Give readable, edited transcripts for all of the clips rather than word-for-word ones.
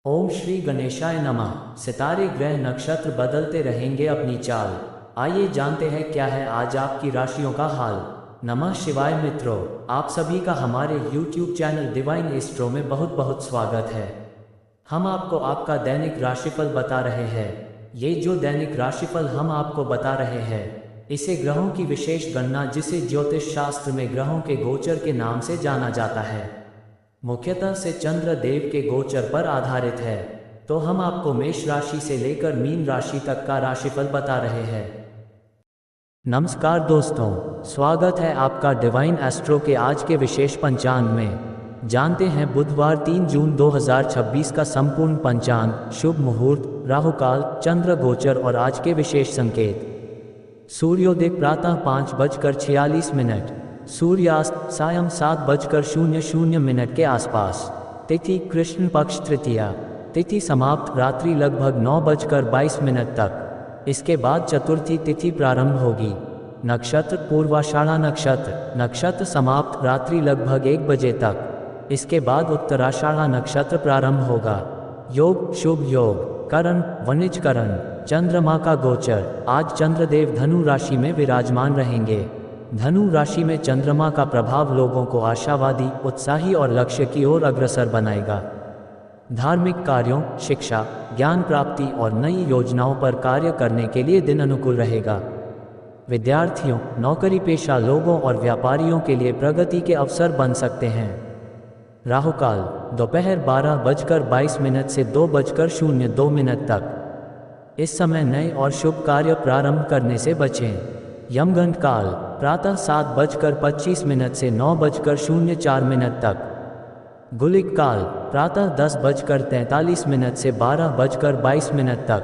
ओम श्री गणेशाय नमः। सितारे ग्रह नक्षत्र बदलते रहेंगे अपनी चाल। आइए जानते हैं क्या है आज आपकी राशियों का हाल। नमः शिवाय मित्रों, आप सभी का हमारे YouTube चैनल डिवाइन एस्ट्रो में बहुत बहुत स्वागत है। हम आपको आपका दैनिक राशिफल बता रहे हैं। ये जो दैनिक राशिफल हम आपको बता रहे हैं, इसे ग्रहों की विशेष गणना जिसे ज्योतिष शास्त्र में ग्रहों के गोचर के नाम से जाना जाता है, मुख्यतः से चंद्र देव के गोचर पर आधारित है। तो हम आपको मेष राशि से लेकर मीन राशि तक का राशिफल बता रहे हैं। नमस्कार दोस्तों, स्वागत है आपका डिवाइन एस्ट्रो के आज के विशेष पंचांग में। जानते हैं बुधवार 3 जून 2026 का संपूर्ण पंचांग, शुभ मुहूर्त, राहुकाल, चंद्र गोचर और आज के विशेष संकेत। सूर्योदय प्रातः 5:46, सूर्यास्त सायं 7:00 के आसपास। तिथि कृष्ण पक्ष तृतीया। तिथि समाप्त रात्रि लगभग 9:22 तक। इसके बाद चतुर्थी तिथि प्रारंभ होगी। नक्षत्र पूर्वाषाढ़ा नक्षत्र। नक्षत्र समाप्त रात्रि लगभग 1 बजे तक। इसके बाद उत्तराषाढ़ा नक्षत्र प्रारंभ होगा। योग शुभ योग। करण वणिज करण। चंद्रमा का गोचर। आज चंद्रदेव धनु राशि में विराजमान रहेंगे। धनु राशि में चंद्रमा का प्रभाव लोगों को आशावादी, उत्साही और लक्ष्य की ओर अग्रसर बनाएगा। धार्मिक कार्यों, शिक्षा, ज्ञान प्राप्ति और नई योजनाओं पर कार्य करने के लिए दिन अनुकूल रहेगा। विद्यार्थियों, नौकरी पेशा लोगों और व्यापारियों के लिए प्रगति के अवसर बन सकते हैं। राहुकाल दोपहर 12:22 से 2:02 तक। इस समय नए और शुभ कार्य प्रारंभ करने से बचें। यमगंड काल प्रातः 7:25 से 9:04 तक। गुलिक काल प्रातः 10:43 से 12:22 तक।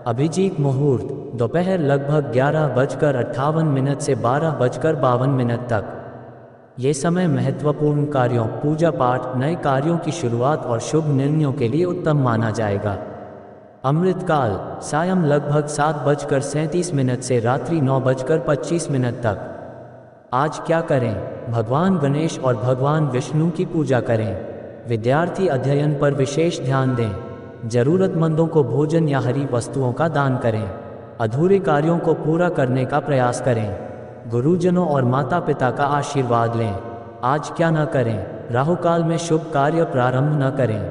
अभिजीत मुहूर्त दोपहर लगभग 11:58 से 12:52 तक। ये समय महत्वपूर्ण कार्यों, पूजा पाठ, नए कार्यों की शुरुआत और शुभ निर्णयों के लिए उत्तम माना जाएगा। अमृतकाल सायं लगभग 7:37 से रात्रि 9:25 तक। आज क्या करें? भगवान गणेश और भगवान विष्णु की पूजा करें। विद्यार्थी अध्ययन पर विशेष ध्यान दें। जरूरतमंदों को भोजन या हरी वस्तुओं का दान करें। अधूरे कार्यों को पूरा करने का प्रयास करें। गुरुजनों और माता पिता का आशीर्वाद लें। आज क्या न करें? राहुकाल में शुभ कार्य प्रारंभ न करें।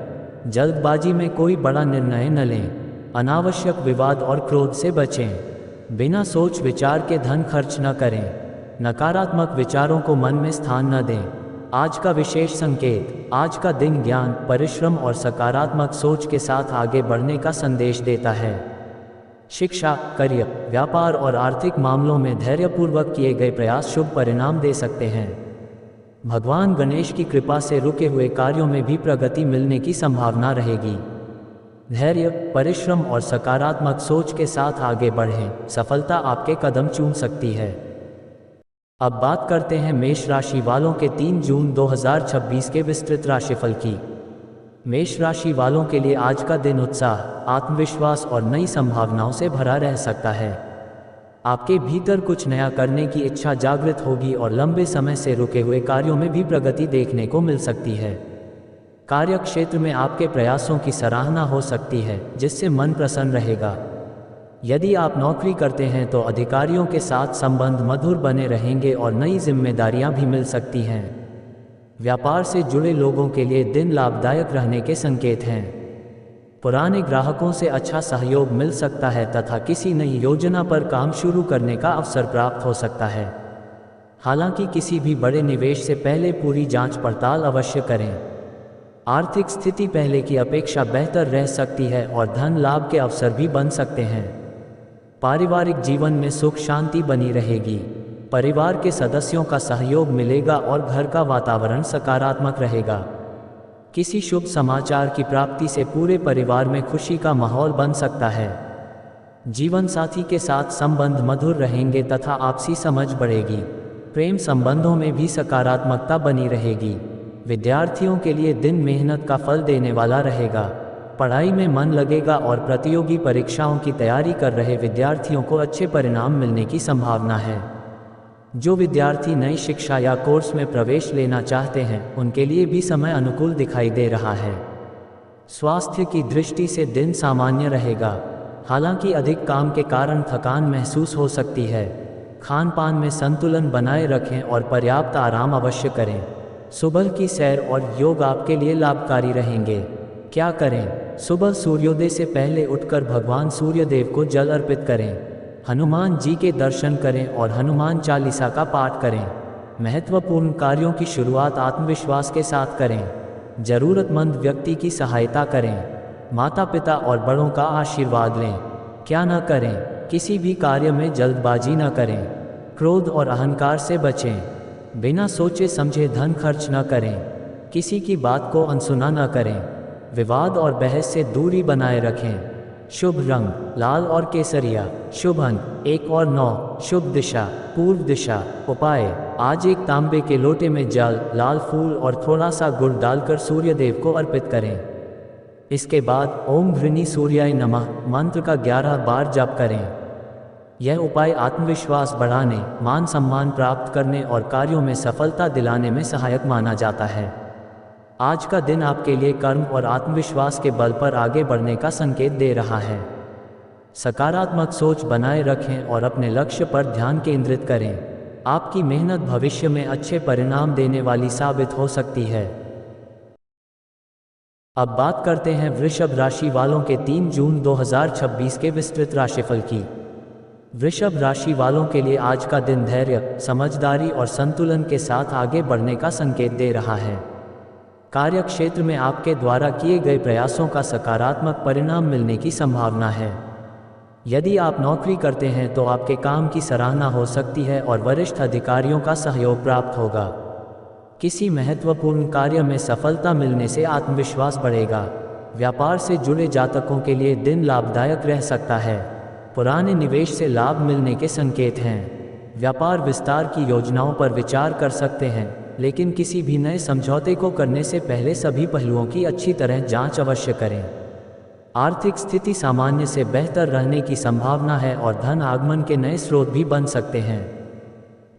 जल्दबाजी में कोई बड़ा निर्णय न लें। अनावश्यक विवाद और क्रोध से बचें। बिना सोच विचार के धन खर्च न करें। नकारात्मक विचारों को मन में स्थान न दें। आज का विशेष संकेत। आज का दिन ज्ञान, परिश्रम और सकारात्मक सोच के साथ आगे बढ़ने का संदेश देता है। शिक्षा, करियर, व्यापार और आर्थिक मामलों में धैर्यपूर्वक किए गए प्रयास शुभ परिणाम दे सकते हैं। भगवान गणेश की कृपा से रुके हुए कार्यों में भी प्रगति मिलने की संभावना रहेगी। धैर्य, परिश्रम और सकारात्मक सोच के साथ आगे बढ़ें। सफलता आपके कदम चूम सकती है। अब बात करते हैं मेष राशि वालों के 3 जून 2026 के विस्तृत राशिफल की। मेष राशि वालों के लिए आज का दिन उत्साह, आत्मविश्वास और नई संभावनाओं से भरा रह सकता है। आपके भीतर कुछ नया करने की इच्छा जागृत होगी और लंबे समय से रुके हुए कार्यों में भी प्रगति देखने को मिल सकती है। कार्य क्षेत्र में आपके प्रयासों की सराहना हो सकती है, जिससे मन प्रसन्न रहेगा। यदि आप नौकरी करते हैं तो अधिकारियों के साथ संबंध मधुर बने रहेंगे और नई जिम्मेदारियां भी मिल सकती हैं। व्यापार से जुड़े लोगों के लिए दिन लाभदायक रहने के संकेत हैं। पुराने ग्राहकों से अच्छा सहयोग मिल सकता है तथा किसी नई योजना पर काम शुरू करने का अवसर प्राप्त हो सकता है। हालांकि किसी भी बड़े निवेश से पहले पूरी जांच पड़ताल अवश्य करें। आर्थिक स्थिति पहले की अपेक्षा बेहतर रह सकती है और धन लाभ के अवसर भी बन सकते हैं। पारिवारिक जीवन में सुख शांति बनी रहेगी। परिवार के सदस्यों का सहयोग मिलेगा और घर का वातावरण सकारात्मक रहेगा। किसी शुभ समाचार की प्राप्ति से पूरे परिवार में खुशी का माहौल बन सकता है। जीवन साथी के साथ संबंध मधुर रहेंगे तथा आपसी समझ बढ़ेगी। प्रेम संबंधों में भी सकारात्मकता बनी रहेगी। विद्यार्थियों के लिए दिन मेहनत का फल देने वाला रहेगा। पढ़ाई में मन लगेगा और प्रतियोगी परीक्षाओं की तैयारी कर रहे विद्यार्थियों को अच्छे परिणाम मिलने की संभावना है। जो विद्यार्थी नई शिक्षा या कोर्स में प्रवेश लेना चाहते हैं, उनके लिए भी समय अनुकूल दिखाई दे रहा है। स्वास्थ्य की दृष्टि से दिन सामान्य रहेगा, हालांकि अधिक काम के कारण थकान महसूस हो सकती है। खान पान में संतुलन बनाए रखें और पर्याप्त आराम अवश्य करें। सुबह की सैर और योग आपके लिए लाभकारी रहेंगे। क्या करें? सुबह सूर्योदय से पहले उठकर भगवान सूर्यदेव को जल अर्पित करें, हनुमान जी के दर्शन करें और हनुमान चालीसा का पाठ करें। महत्वपूर्ण कार्यों की शुरुआत आत्मविश्वास के साथ करें। जरूरतमंद व्यक्ति की सहायता करें। माता पिता और बड़ों का आशीर्वाद लें। क्या न करें? किसी भी कार्य में जल्दबाजी न करें। क्रोध और अहंकार से बचें। बिना सोचे समझे धन खर्च न करें। किसी की बात को अनसुना न करें। विवाद और बहस से दूरी बनाए रखें। शुभ रंग लाल और केसरिया। शुभ अंक 1 और 9। शुभ दिशा पूर्व दिशा। उपाय, आज एक तांबे के लोटे में जल, लाल फूल और थोड़ा सा गुड़ डालकर सूर्यदेव को अर्पित करें। इसके बाद ओम घृणी सूर्याय नमः मंत्र का 11 बार जप करें। यह उपाय आत्मविश्वास बढ़ाने, मान सम्मान प्राप्त करने और कार्यों में सफलता दिलाने में सहायक माना जाता है। आज का दिन आपके लिए कर्म और आत्मविश्वास के बल पर आगे बढ़ने का संकेत दे रहा है। सकारात्मक सोच बनाए रखें और अपने लक्ष्य पर ध्यान केंद्रित करें। आपकी मेहनत भविष्य में अच्छे परिणाम देने वाली साबित हो सकती है। अब बात करते हैं वृषभ राशि वालों के 3 जून 2026 के विस्तृत राशिफल की। वृषभ राशि वालों के लिए आज का दिन धैर्य, समझदारी और संतुलन के साथ आगे बढ़ने का संकेत दे रहा है। कार्य क्षेत्र में आपके द्वारा किए गए प्रयासों का सकारात्मक परिणाम मिलने की संभावना है। यदि आप नौकरी करते हैं तो आपके काम की सराहना हो सकती है और वरिष्ठ अधिकारियों का सहयोग प्राप्त होगा। किसी महत्वपूर्ण कार्य में सफलता मिलने से आत्मविश्वास बढ़ेगा। व्यापार से जुड़े जातकों के लिए दिन लाभदायक रह सकता है। पुराने निवेश से लाभ मिलने के संकेत हैं। व्यापार विस्तार की योजनाओं पर विचार कर सकते हैं, लेकिन किसी भी नए समझौते को करने से पहले सभी पहलुओं की अच्छी तरह जांच अवश्य करें। आर्थिक स्थिति सामान्य से बेहतर रहने की संभावना है और धन आगमन के नए स्रोत भी बन सकते हैं।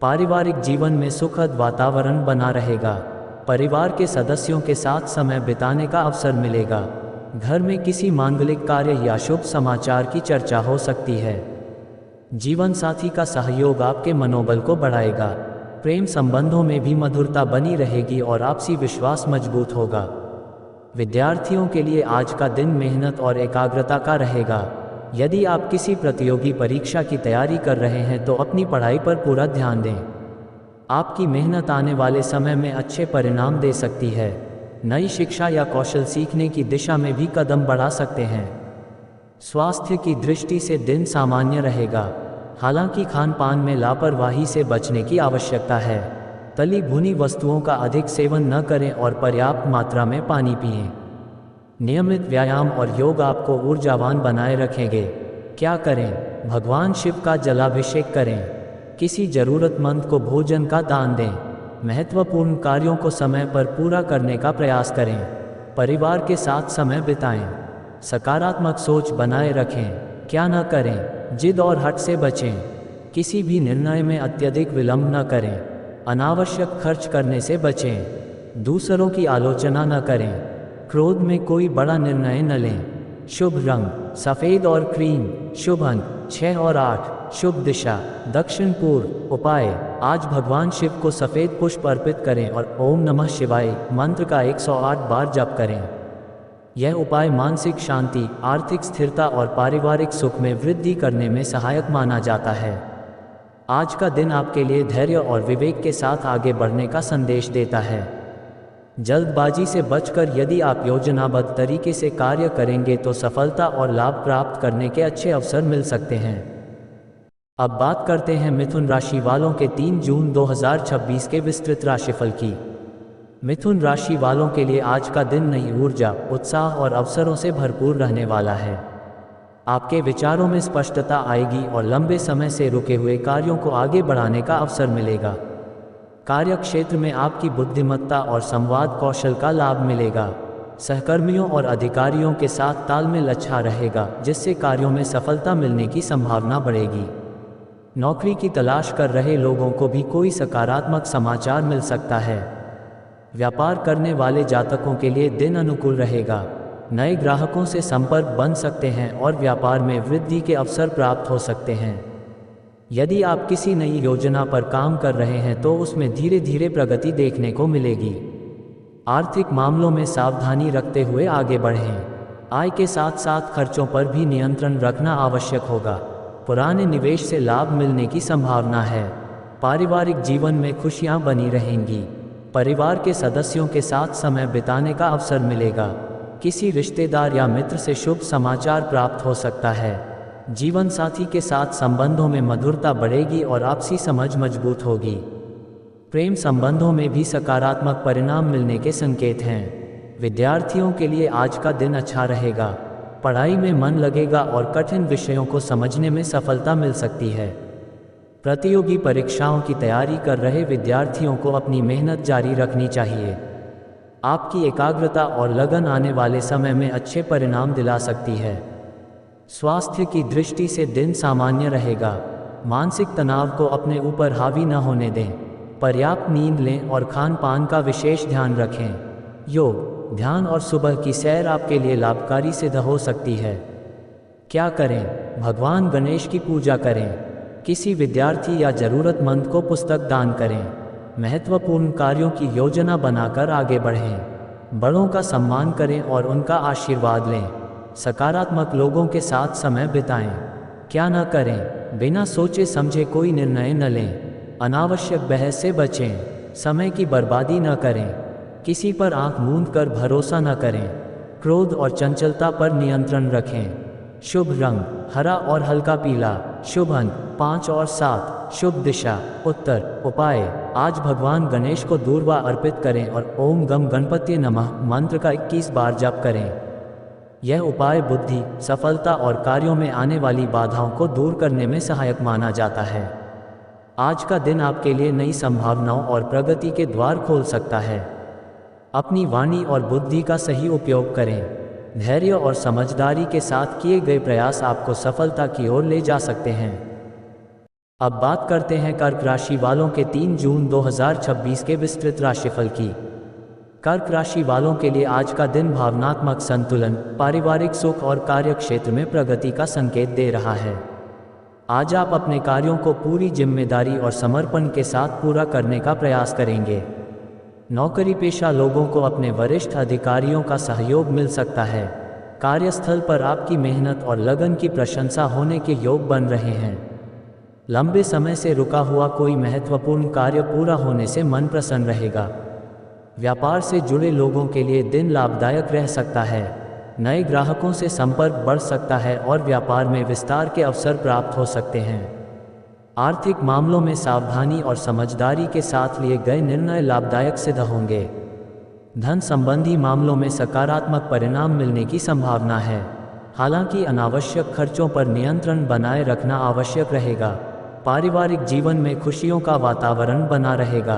पारिवारिक जीवन में सुखद वातावरण बना रहेगा। परिवार के सदस्यों के साथ समय बिताने का अवसर मिलेगा। घर में किसी मांगलिक कार्य या शुभ समाचार की चर्चा हो सकती है। जीवन साथी का सहयोग आपके मनोबल को बढ़ाएगा। प्रेम संबंधों में भी मधुरता बनी रहेगी और आपसी विश्वास मजबूत होगा। विद्यार्थियों के लिए आज का दिन मेहनत और एकाग्रता का रहेगा। यदि आप किसी प्रतियोगी परीक्षा की तैयारी कर रहे हैं तो अपनी पढ़ाई पर पूरा ध्यान दें। आपकी मेहनत आने वाले समय में अच्छे परिणाम दे सकती है। नई शिक्षा या कौशल सीखने की दिशा में भी कदम बढ़ा सकते हैं। स्वास्थ्य की दृष्टि से दिन सामान्य रहेगा, हालांकि खान पान में लापरवाही से बचने की आवश्यकता है। तली भुनी वस्तुओं का अधिक सेवन न करें और पर्याप्त मात्रा में पानी पिएं। नियमित व्यायाम और योग आपको ऊर्जावान बनाए रखेंगे। क्या करें? भगवान शिव का जलाभिषेक करें। किसी जरूरतमंद को भोजन का दान दें। महत्वपूर्ण कार्यों को समय पर पूरा करने का प्रयास करें। परिवार के साथ समय बिताएं। सकारात्मक सोच बनाए रखें। क्या न करें? जिद और हठ से बचें। किसी भी निर्णय में अत्यधिक विलंब न करें। अनावश्यक खर्च करने से बचें। दूसरों की आलोचना न करें। क्रोध में कोई बड़ा निर्णय न लें। शुभ रंग सफ़ेद और क्रीम। शुभ अंक 6 और 8। शुभ दिशा दक्षिण पूर्व। उपाय, आज भगवान शिव को सफ़ेद पुष्प अर्पित करें और ओम नमः शिवाय मंत्र का 108 बार जप करें। यह उपाय मानसिक शांति, आर्थिक स्थिरता और पारिवारिक सुख में वृद्धि करने में सहायक माना जाता है। आज का दिन आपके लिए धैर्य और विवेक के साथ आगे बढ़ने का संदेश देता है। जल्दबाजी से बचकर यदि आप योजनाबद्ध तरीके से कार्य करेंगे तो सफलता और लाभ प्राप्त करने के अच्छे अवसर मिल सकते हैं। अब बात करते हैं मिथुन राशि वालों के 3 जून 2026 के विस्तृत राशिफल की। मिथुन राशि वालों के लिए आज का दिन नई ऊर्जा, उत्साह और अवसरों से भरपूर रहने वाला है। आपके विचारों में स्पष्टता आएगी और लंबे समय से रुके हुए कार्यों को आगे बढ़ाने का अवसर मिलेगा। कार्य क्षेत्र में आपकी बुद्धिमत्ता और संवाद कौशल का लाभ मिलेगा। सहकर्मियों और अधिकारियों के साथ तालमेल अच्छा रहेगा, जिससे कार्यों में सफलता मिलने की संभावना बढ़ेगी। नौकरी की तलाश कर रहे लोगों को भी कोई सकारात्मक समाचार मिल सकता है। व्यापार करने वाले जातकों के लिए दिन अनुकूल रहेगा। नए ग्राहकों से संपर्क बन सकते हैं और व्यापार में वृद्धि के अवसर प्राप्त हो सकते हैं। यदि आप किसी नई योजना पर काम कर रहे हैं तो उसमें धीरे धीरे प्रगति देखने को मिलेगी। आर्थिक मामलों में सावधानी रखते हुए आगे बढ़ें। आय के साथ साथ खर्चों पर भी नियंत्रण रखना आवश्यक होगा। पुराने निवेश से लाभ मिलने की संभावना है। पारिवारिक जीवन में खुशियां बनी रहेंगी। परिवार के सदस्यों के साथ समय बिताने का अवसर मिलेगा। किसी रिश्तेदार या मित्र से शुभ समाचार प्राप्त हो सकता है। जीवन साथी के साथ संबंधों में मधुरता बढ़ेगी और आपसी समझ मजबूत होगी। प्रेम संबंधों में भी सकारात्मक परिणाम मिलने के संकेत हैं। विद्यार्थियों के लिए आज का दिन अच्छा रहेगा। पढ़ाई में मन लगेगा और कठिन विषयों को समझने में सफलता मिल सकती है। प्रतियोगी परीक्षाओं की तैयारी कर रहे विद्यार्थियों को अपनी मेहनत जारी रखनी चाहिए। आपकी एकाग्रता और लगन आने वाले समय में अच्छे परिणाम दिला सकती है। स्वास्थ्य की दृष्टि से दिन सामान्य रहेगा। मानसिक तनाव को अपने ऊपर हावी न होने दें। पर्याप्त नींद लें और खान पान का विशेष ध्यान रखें। योग, ध्यान और सुबह की सैर आपके लिए लाभकारी सिद्ध हो सकती है। क्या करें? भगवान गणेश की पूजा करें। किसी विद्यार्थी या ज़रूरतमंद को पुस्तक दान करें। महत्वपूर्ण कार्यों की योजना बनाकर आगे बढ़ें। बड़ों का सम्मान करें और उनका आशीर्वाद लें। सकारात्मक लोगों के साथ समय बिताएं। क्या न करें? बिना सोचे समझे कोई निर्णय न लें। अनावश्यक बहस से बचें। समय की बर्बादी न करें। किसी पर आंख मूंद कर भरोसा न करें। क्रोध और चंचलता पर नियंत्रण रखें। शुभ रंग हरा और हल्का पीला। शुभ अंक 5 और 7। शुभ दिशा उत्तर। उपाय, आज भगवान गणेश को दूर्वा अर्पित करें और ओम गम गणपति नमः मंत्र का 21 बार जप करें। यह उपाय बुद्धि, सफलता और कार्यों में आने वाली बाधाओं को दूर करने में सहायक माना जाता है। आज का दिन आपके लिए नई संभावनाओं और प्रगति के द्वार खोल सकता है। अपनी वाणी और बुद्धि का सही उपयोग करें। धैर्य और समझदारी के साथ किए गए प्रयास आपको सफलता की ओर ले जा सकते हैं। अब बात करते हैं कर्क राशि वालों के 3 जून 2026 के विस्तृत राशिफल की। कर्क राशि वालों के लिए आज का दिन भावनात्मक संतुलन, पारिवारिक सुख और कार्यक्षेत्र में प्रगति का संकेत दे रहा है। आज आप अपने कार्यों को पूरी जिम्मेदारी और समर्पण के साथ पूरा करने का प्रयास करेंगे। नौकरी पेशा लोगों को अपने वरिष्ठ अधिकारियों का सहयोग मिल सकता है। कार्यस्थल पर आपकी मेहनत और लगन की प्रशंसा होने के योग बन रहे हैं। लंबे समय से रुका हुआ कोई महत्वपूर्ण कार्य पूरा होने से मन प्रसन्न रहेगा। व्यापार से जुड़े लोगों के लिए दिन लाभदायक रह सकता है। नए ग्राहकों से संपर्क बढ़ सकता है और व्यापार में विस्तार के अवसर प्राप्त हो सकते हैं। आर्थिक मामलों में सावधानी और समझदारी के साथ लिए गए निर्णय लाभदायक सिद्ध होंगे। धन संबंधी मामलों में सकारात्मक परिणाम मिलने की संभावना है। हालांकि अनावश्यक खर्चों पर नियंत्रण बनाए रखना आवश्यक रहेगा। पारिवारिक जीवन में खुशियों का वातावरण बना रहेगा।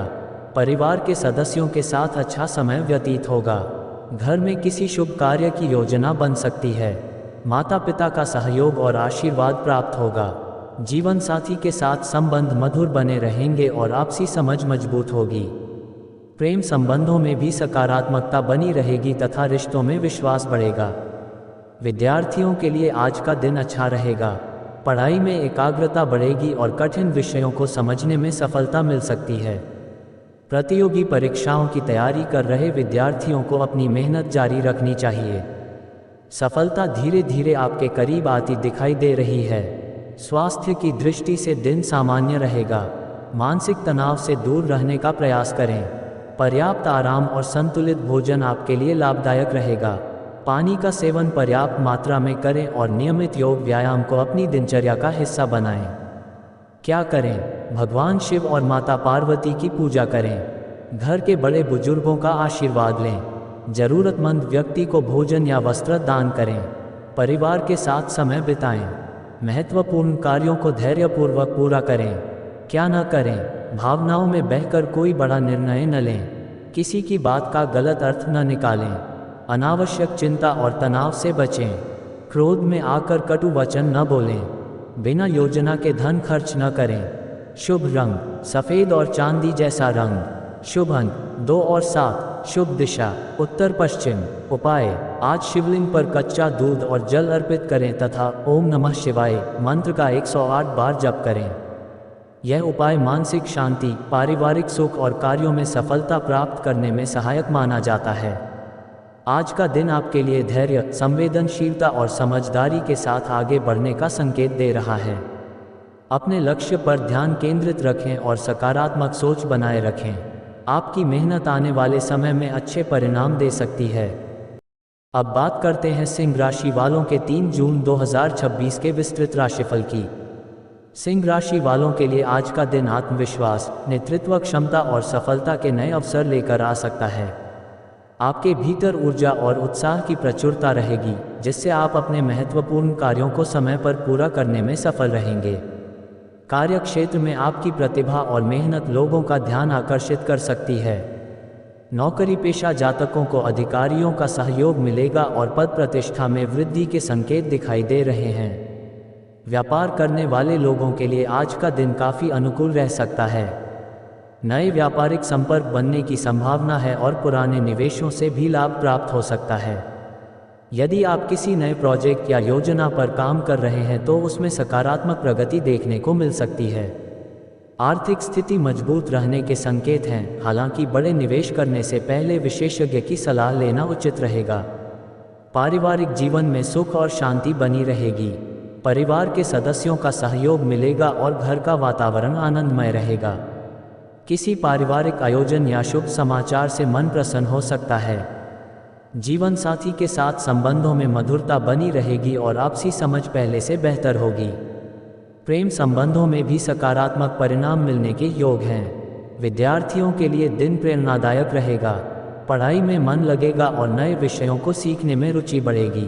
परिवार के सदस्यों के साथ अच्छा समय व्यतीत होगा। घर में किसी शुभ कार्य की योजना बन सकती है। माता पिता का सहयोग और आशीर्वाद प्राप्त होगा। जीवन साथी के साथ संबंध मधुर बने रहेंगे और आपसी समझ मजबूत होगी। प्रेम संबंधों में भी सकारात्मकता बनी रहेगी तथा रिश्तों में विश्वास बढ़ेगा। विद्यार्थियों के लिए आज का दिन अच्छा रहेगा। पढ़ाई में एकाग्रता बढ़ेगी और कठिन विषयों को समझने में सफलता मिल सकती है। प्रतियोगी परीक्षाओं की तैयारी कर रहे विद्यार्थियों को अपनी मेहनत जारी रखनी चाहिए। सफलता धीरे धीरे आपके करीब आती दिखाई दे रही है। स्वास्थ्य की दृष्टि से दिन सामान्य रहेगा। मानसिक तनाव से दूर रहने का प्रयास करें। पर्याप्त आराम और संतुलित भोजन आपके लिए लाभदायक रहेगा। पानी का सेवन पर्याप्त मात्रा में करें और नियमित योग व्यायाम को अपनी दिनचर्या का हिस्सा बनाएं। क्या करें? भगवान शिव और माता पार्वती की पूजा करें। घर के बड़े बुजुर्गों का आशीर्वाद लें। जरूरतमंद व्यक्ति को भोजन या वस्त्र दान करें। परिवार के साथ समय बिताएं। महत्वपूर्ण कार्यों को धैर्यपूर्वक पूरा करें। क्या न करें? भावनाओं में बहकर कोई बड़ा निर्णय न लें। किसी की बात का गलत अर्थ न निकालें। अनावश्यक चिंता और तनाव से बचें। क्रोध में आकर कटु वचन न बोलें। बिना योजना के धन खर्च न करें। शुभ रंग सफ़ेद और चांदी जैसा रंग। शुभ अंक 2 और 7। शुभ दिशा उत्तर पश्चिम। उपाय, आज शिवलिंग पर कच्चा दूध और जल अर्पित करें तथा ओम नमः शिवाय मंत्र का 108 बार जप करें। यह उपाय मानसिक शांति, पारिवारिक सुख और कार्यों में सफलता प्राप्त करने में सहायक माना जाता है। आज का दिन आपके लिए धैर्य, संवेदनशीलता और समझदारी के साथ आगे बढ़ने का संकेत दे रहा है। अपने लक्ष्य पर ध्यान केंद्रित रखें और सकारात्मक सोच बनाए रखें। आपकी मेहनत आने वाले समय में अच्छे परिणाम दे सकती है। अब बात करते हैं सिंह राशि वालों के 3 जून 2026 के विस्तृत राशिफल की। सिंह राशि वालों के लिए आज का दिन आत्मविश्वास, नेतृत्व क्षमता और सफलता के नए अवसर लेकर आ सकता है। आपके भीतर ऊर्जा और उत्साह की प्रचुरता रहेगी, जिससे आप अपने महत्वपूर्ण कार्यों को समय पर पूरा करने में सफल रहेंगे। कार्य क्षेत्र में आपकी प्रतिभा और मेहनत लोगों का ध्यान आकर्षित कर सकती है। नौकरी पेशा जातकों को अधिकारियों का सहयोग मिलेगा और पद प्रतिष्ठा में वृद्धि के संकेत दिखाई दे रहे हैं। व्यापार करने वाले लोगों के लिए आज का दिन काफ़ी अनुकूल रह सकता है। नए व्यापारिक संपर्क बनने की संभावना है और पुराने निवेशों से भी लाभ प्राप्त हो सकता है। यदि आप किसी नए प्रोजेक्ट या योजना पर काम कर रहे हैं तो उसमें सकारात्मक प्रगति देखने को मिल सकती है। आर्थिक स्थिति मजबूत रहने के संकेत हैं, हालांकि बड़े निवेश करने से पहले विशेषज्ञ की सलाह लेना उचित रहेगा। पारिवारिक जीवन में सुख और शांति बनी रहेगी। परिवार के सदस्यों का सहयोग मिलेगा और घर का वातावरण आनंदमय रहेगा। किसी पारिवारिक आयोजन या शुभ समाचार से मन प्रसन्न हो सकता है। जीवन साथी के साथ संबंधों में मधुरता बनी रहेगी और आपसी समझ पहले से बेहतर होगी। प्रेम संबंधों में भी सकारात्मक परिणाम मिलने के योग हैं। विद्यार्थियों के लिए दिन प्रेरणादायक रहेगा। पढ़ाई में मन लगेगा और नए विषयों को सीखने में रुचि बढ़ेगी।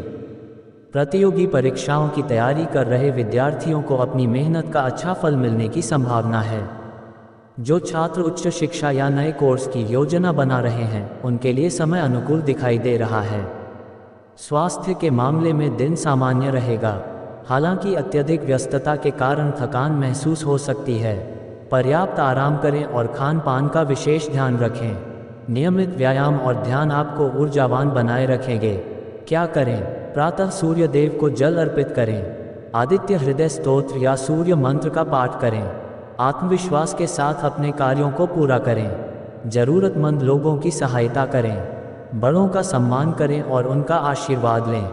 प्रतियोगी परीक्षाओं की तैयारी कर रहे विद्यार्थियों को अपनी मेहनत का अच्छा फल मिलने की संभावना है। जो छात्र उच्च शिक्षा या नए कोर्स की योजना बना रहे हैं, उनके लिए समय अनुकूल दिखाई दे रहा है। स्वास्थ्य के मामले में दिन सामान्य रहेगा, हालांकि अत्यधिक व्यस्तता के कारण थकान महसूस हो सकती है। पर्याप्त आराम करें और खान पान का विशेष ध्यान रखें। नियमित व्यायाम और ध्यान आपको ऊर्जावान बनाए रखेंगे। क्या करें? प्रातः सूर्य देव को जल अर्पित करें। आदित्य हृदय स्तोत्र या सूर्य मंत्र का पाठ करें। आत्मविश्वास के साथ अपने कार्यों को पूरा करें। जरूरतमंद लोगों की सहायता करें। बड़ों का सम्मान करें और उनका आशीर्वाद लें।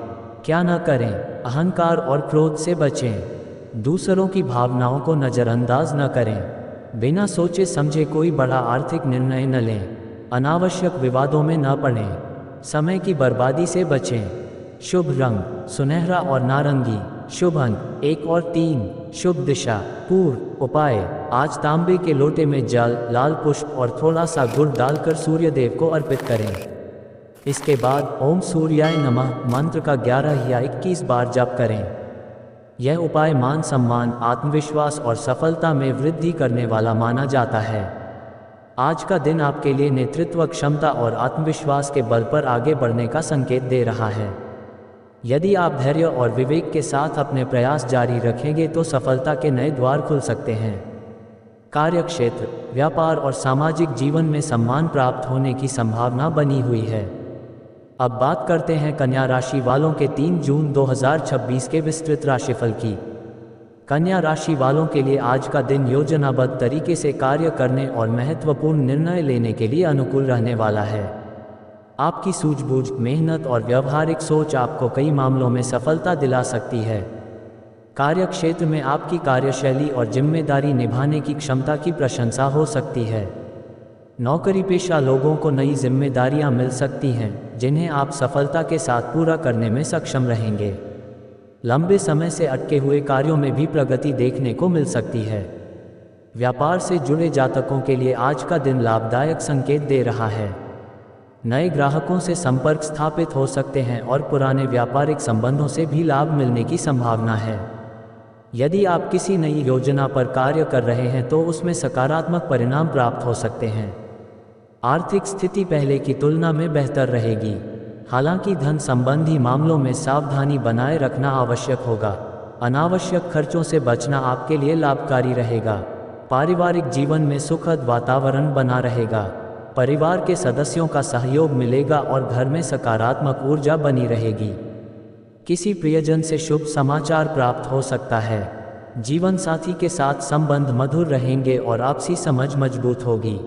क्या न करें? अहंकार और क्रोध से बचें। दूसरों की भावनाओं को नज़रअंदाज न करें। बिना सोचे समझे कोई बड़ा आर्थिक निर्णय न लें। अनावश्यक विवादों में न पड़ें। समय की बर्बादी से बचें। शुभ रंग सुनहरा और नारंगी। शुभ अंक 1 और 3। शुभ दिशा पूर्व। उपाय, आज तांबे के लोटे में जल, लाल पुष्प और थोड़ा सा गुड़ डालकर सूर्य देव को अर्पित करें। इसके बाद ओम सूर्याय नमः मंत्र का 11 या 21 बार जप करें। यह उपाय मान सम्मान, आत्मविश्वास और सफलता में वृद्धि करने वाला माना जाता है। आज का दिन आपके लिए नेतृत्व क्षमता और आत्मविश्वास के बल पर आगे बढ़ने का संकेत दे रहा है। यदि आप धैर्य और विवेक के साथ अपने प्रयास जारी रखेंगे तो सफलता के नए द्वार खुल सकते हैं। कार्यक्षेत्र, व्यापार और सामाजिक जीवन में सम्मान प्राप्त होने की संभावना बनी हुई है। अब बात करते हैं कन्या राशि वालों के 3 जून 2026 के विस्तृत राशिफल की। कन्या राशि वालों के लिए आज का दिन योजनाबद्ध तरीके से कार्य करने और महत्वपूर्ण निर्णय लेने के लिए अनुकूल रहने वाला है। आपकी सूझबूझ, मेहनत और व्यवहारिक सोच आपको कई मामलों में सफलता दिला सकती है। कार्यक्षेत्र में आपकी कार्यशैली और जिम्मेदारी निभाने की क्षमता की प्रशंसा हो सकती है। नौकरी पेशा लोगों को नई जिम्मेदारियां मिल सकती हैं, जिन्हें आप सफलता के साथ पूरा करने में सक्षम रहेंगे। लंबे समय से अटके हुए कार्यों में भी प्रगति देखने को मिल सकती है। व्यापार से जुड़े जातकों के लिए आज का दिन लाभदायक संकेत दे रहा है। नए ग्राहकों से संपर्क स्थापित हो सकते हैं और पुराने व्यापारिक संबंधों से भी लाभ मिलने की संभावना है। यदि आप किसी नई योजना पर कार्य कर रहे हैं तो उसमें सकारात्मक परिणाम प्राप्त हो सकते हैं। आर्थिक स्थिति पहले की तुलना में बेहतर रहेगी, हालांकि धन संबंधी मामलों में सावधानी बनाए रखना आवश्यक होगा। अनावश्यक खर्चों से बचना आपके लिए लाभकारी रहेगा। पारिवारिक जीवन में सुखद वातावरण बना रहेगा। परिवार के सदस्यों का सहयोग मिलेगा और घर में सकारात्मक ऊर्जा बनी रहेगी। किसी प्रियजन से शुभ समाचार प्राप्त हो सकता है। जीवन साथी के साथ संबंध मधुर रहेंगे और आपसी समझ मजबूत होगी।